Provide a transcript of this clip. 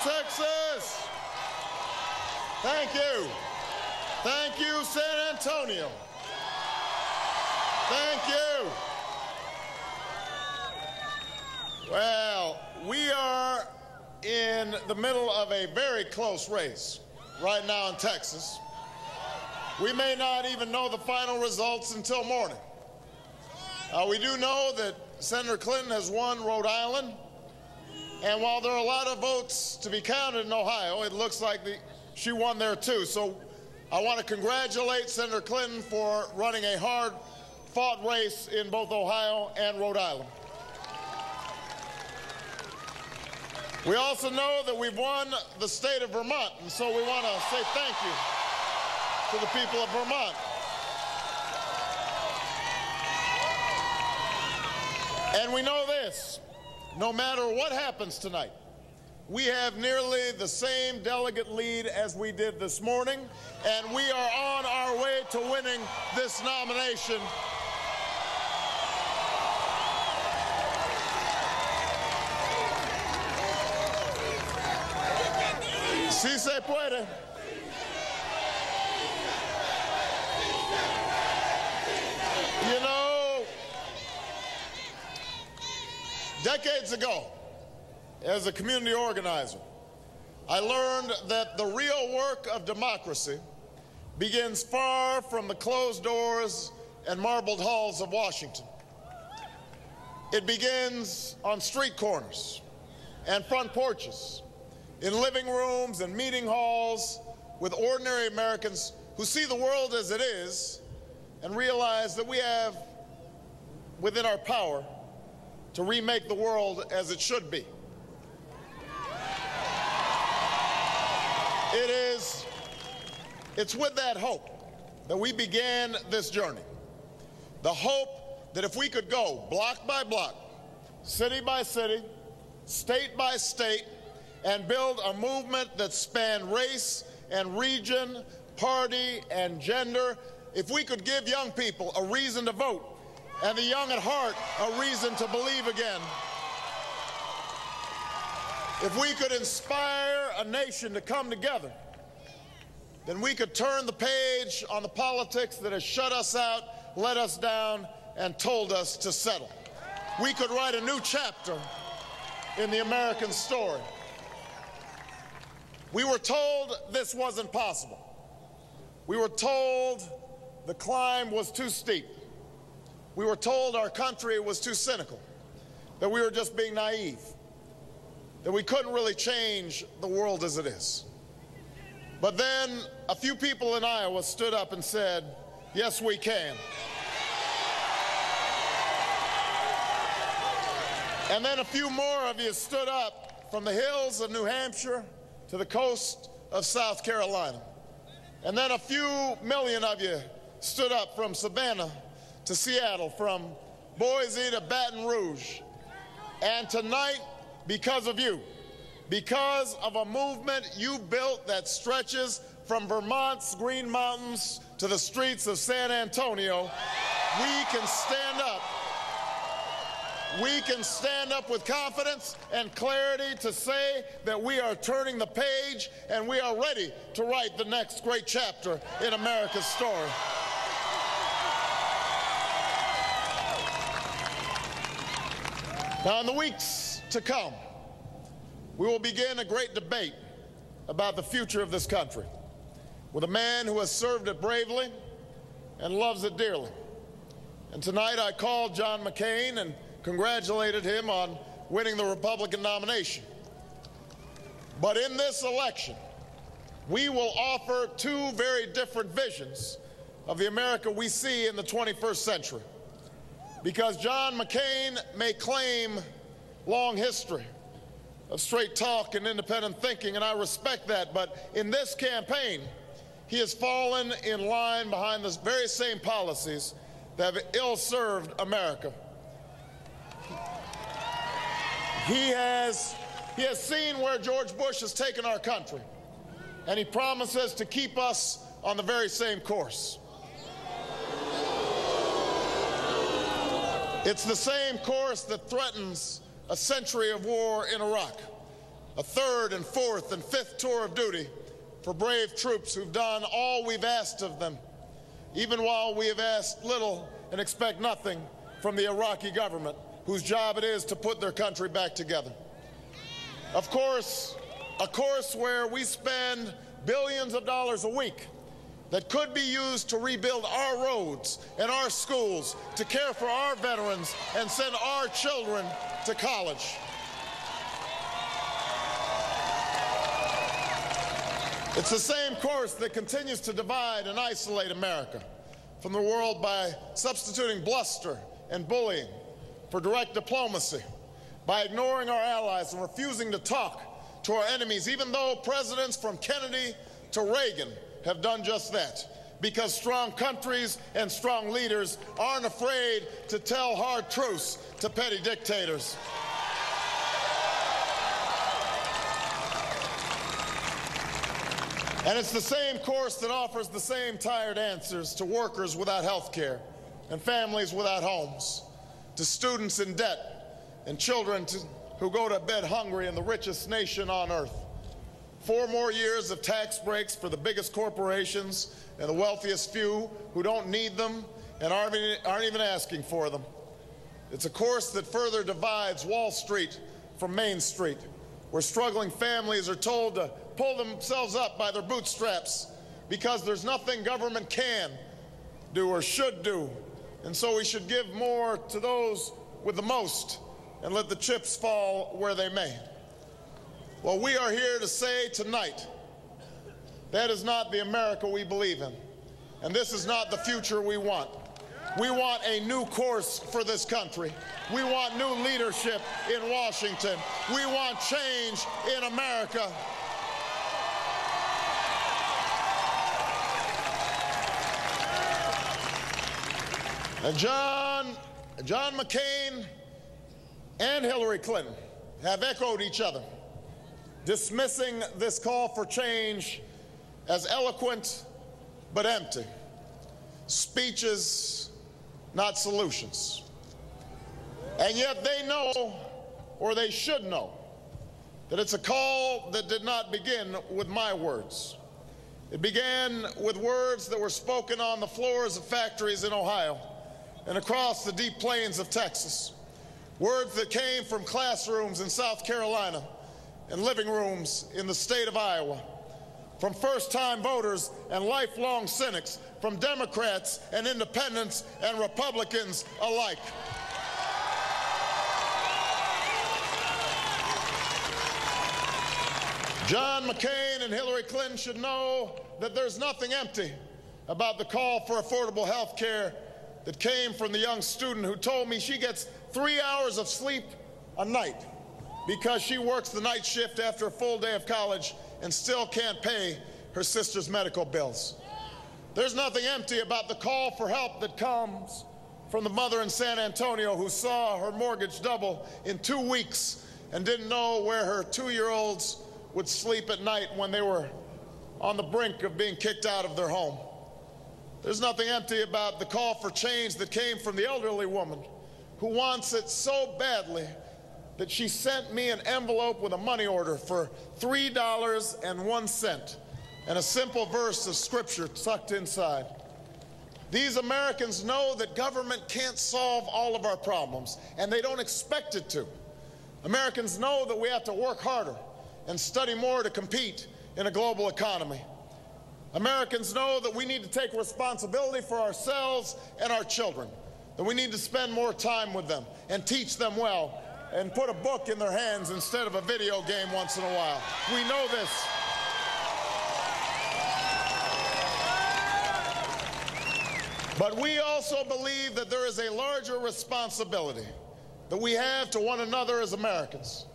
Texas. Thank you. Thank you, San Antonio. Thank you. Well, we are in the middle of a very close race right now in Texas. We may not even know the final results until morning. We do know that Senator Clinton has won Rhode Island, and while there are a lot of votes to be counted in Ohio, it looks like she won there too. So I want to congratulate Senator Clinton for running a hard-fought race in both Ohio and Rhode Island. We also know that we've won the state of Vermont, and so we want to say thank you to the people of Vermont. And we know this, no matter what happens tonight, we have nearly the same delegate lead as we did this morning, and we are on our way to winning this nomination. Si se puede. You know, decades ago, as a community organizer, I learned that the real work of democracy begins far from the closed doors and marbled halls of Washington. It begins on street corners and front porches, in living rooms and meeting halls with ordinary Americans who see the world as it is and realize that we have within our power to remake the world as it should be. It's with that hope that we began this journey. The hope that if we could go block by block, city by city, state by state, and build a movement that spanned race and region, party and gender, if we could give young people a reason to vote and the young at heart a reason to believe again, if we could inspire a nation to come together, then we could turn the page on the politics that has shut us out, let us down, and told us to settle. We could write a new chapter in the American story. We were told this wasn't possible. We were told the climb was too steep. We were told our country was too cynical, that we were just being naive, that we couldn't really change the world as it is. But then a few people in Iowa stood up and said, yes, we can. And then a few more of you stood up from the hills of New Hampshire to the coast of South Carolina. And then a few million of you stood up from Savannah to Seattle, from Boise to Baton Rouge. And tonight, because of you, because of a movement you built that stretches from Vermont's Green Mountains to the streets of San Antonio, we can stand up. We can stand up with confidence and clarity to say that we are turning the page and we are ready to write the next great chapter in America's story. Now, in the weeks to come, we will begin a great debate about the future of this country with a man who has served it bravely and loves it dearly. And tonight I called John McCain and congratulated him on winning the Republican nomination. But in this election, we will offer two very different visions of the America we see in the 21st century. Because John McCain may claim long history of straight talk and independent thinking, and I respect that, but in this campaign, he has fallen in line behind the very same policies that have ill-served America. He has seen where George Bush has taken our country, and he promises to keep us on the very same course. It's the same course that threatens a century of war in Iraq, a third and fourth and fifth tour of duty for brave troops who've done all we've asked of them, even while we have asked little and expect nothing from the Iraqi government, whose job it is to put their country back together. Of course, a course where we spend billions of dollars a week that could be used to rebuild our roads and our schools, to care for our veterans and send our children to college. It's the same course that continues to divide and isolate America from the world by substituting bluster and bullying for direct diplomacy, by ignoring our allies and refusing to talk to our enemies, even though presidents from Kennedy to Reagan have done just that, because strong countries and strong leaders aren't afraid to tell hard truths to petty dictators. And it's the same course that offers the same tired answers to workers without health care and families without homes, to students in debt and children who go to bed hungry in the richest nation on earth. 4 more years of tax breaks for the biggest corporations and the wealthiest few who don't need them and aren't even asking for them. It's a course that further divides Wall Street from Main Street, where struggling families are told to pull themselves up by their bootstraps because there's nothing government can do or should do, and so we should give more to those with the most and let the chips fall where they may. Well, we are here to say tonight that is not the America we believe in, and this is not the future we want. We want a new course for this country. We want new leadership in Washington. We want change in America. And John McCain and Hillary Clinton have echoed each other, dismissing this call for change as eloquent but empty. Speeches, not solutions. And yet they know, or they should know, that it's a call that did not begin with my words. It began with words that were spoken on the floors of factories in Ohio and across the deep plains of Texas. Words that came from classrooms in South Carolina and living rooms in the state of Iowa, from first-time voters and lifelong cynics, from Democrats and independents and Republicans alike. John McCain and Hillary Clinton should know that there's nothing empty about the call for affordable health care that came from the young student who told me she gets 3 hours of sleep a night because she works the night shift after a full day of college and still can't pay her sister's medical bills. There's nothing empty about the call for help that comes from the mother in San Antonio who saw her mortgage double in 2 weeks and didn't know where her 2-year-olds would sleep at night when they were on the brink of being kicked out of their home. There's nothing empty about the call for change that came from the elderly woman who wants it so badly that she sent me an envelope with a money order for $3.01 and a simple verse of scripture tucked inside. These Americans know that government can't solve all of our problems, and they don't expect it to. Americans know that we have to work harder and study more to compete in a global economy. Americans know that we need to take responsibility for ourselves and our children, that we need to spend more time with them and teach them well and put a book in their hands instead of a video game once in a while. We know this. But we also believe that there is a larger responsibility that we have to one another as Americans.